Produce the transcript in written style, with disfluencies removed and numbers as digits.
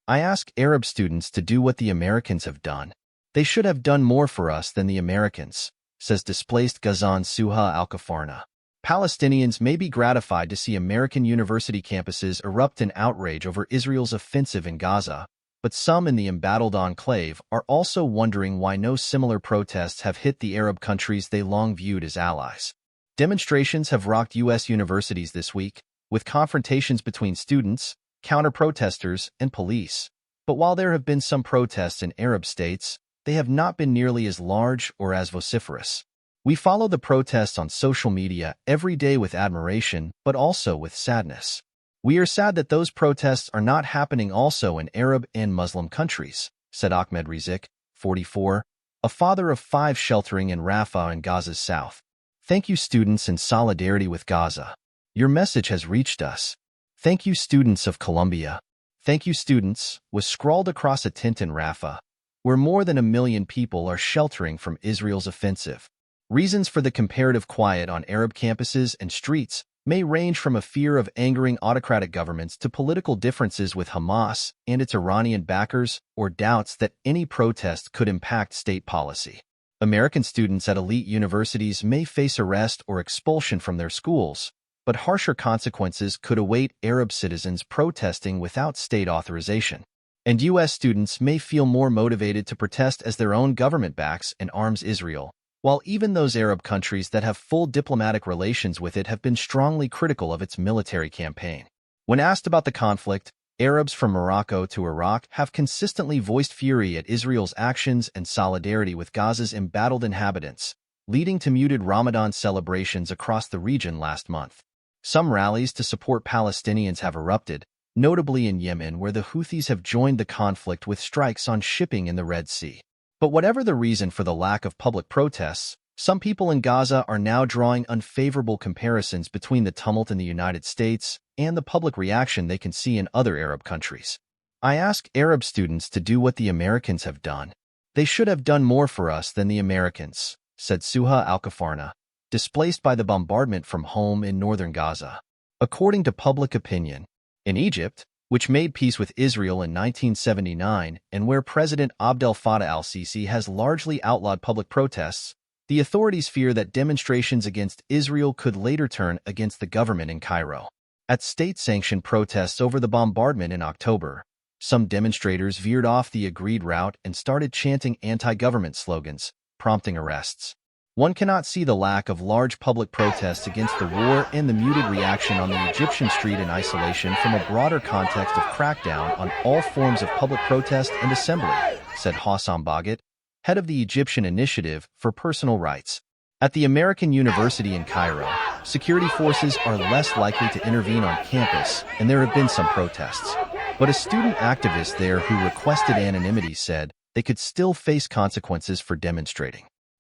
I ask Arab students to do what the Americans have done. They should have done more for us than the Americans, says displaced Ghazan Suha Al-Kafarna. Palestinians may be gratified to see American university campuses erupt in outrage over Israel's offensive in Gaza, but some in the embattled enclave are also wondering why no similar protests have hit the Arab countries they long viewed as allies. Demonstrations have rocked U.S. universities this week, with confrontations between students, counter-protesters, and police. But while there have been some protests in Arab states, they have not been nearly as large or as vociferous. We follow the protests on social media every day with admiration, but also with sadness. We are sad that those protests are not happening also in Arab and Muslim countries, said Ahmed Rizik, 44, a father of 5 sheltering in Rafah in Gaza's south. Thank you, students in solidarity with Gaza. Your message has reached us. Thank you, students of Colombia. Thank you, students, was scrawled across a tent in Rafah, where more than 1 million people are sheltering from Israel's offensive. Reasons for the comparative quiet on Arab campuses and streets may range from a fear of angering autocratic governments to political differences with Hamas and its Iranian backers or doubts that any protest could impact state policy. American students at elite universities may face arrest or expulsion from their schools, but harsher consequences could await Arab citizens protesting without state authorization. And U.S. students may feel more motivated to protest as their own government backs and arms Israel, while even those Arab countries that have full diplomatic relations with it have been strongly critical of its military campaign. When asked about the conflict, Arabs from Morocco to Iraq have consistently voiced fury at Israel's actions and solidarity with Gaza's embattled inhabitants, leading to muted Ramadan celebrations across the region last month. Some rallies to support Palestinians have erupted, notably in Yemen, where the Houthis have joined the conflict with strikes on shipping in the Red Sea. But whatever the reason for the lack of public protests, some people in Gaza are now drawing unfavorable comparisons between the tumult in the United States and the public reaction they can see in other Arab countries. I ask Arab students to do what the Americans have done. They should have done more for us than the Americans, said Suha Al-Kafarna, displaced by the bombardment from home in northern Gaza. According to public opinion, in Egypt, which made peace with Israel in 1979 and where President Abdel Fattah al-Sisi has largely outlawed public protests, the authorities fear that demonstrations against Israel could later turn against the government in Cairo. At state-sanctioned protests over the bombardment in October, some demonstrators veered off the agreed route and started chanting anti-government slogans, prompting arrests. One cannot see the lack of large public protests against the war and the muted reaction on the Egyptian street in isolation from a broader context of crackdown on all forms of public protest and assembly, said Hossam Bagat, head of the Egyptian Initiative for Personal Rights. At the American University in Cairo, security forces are less likely to intervene on campus, and there have been some protests. But a student activist there who requested anonymity said they could still face consequences for demonstrating.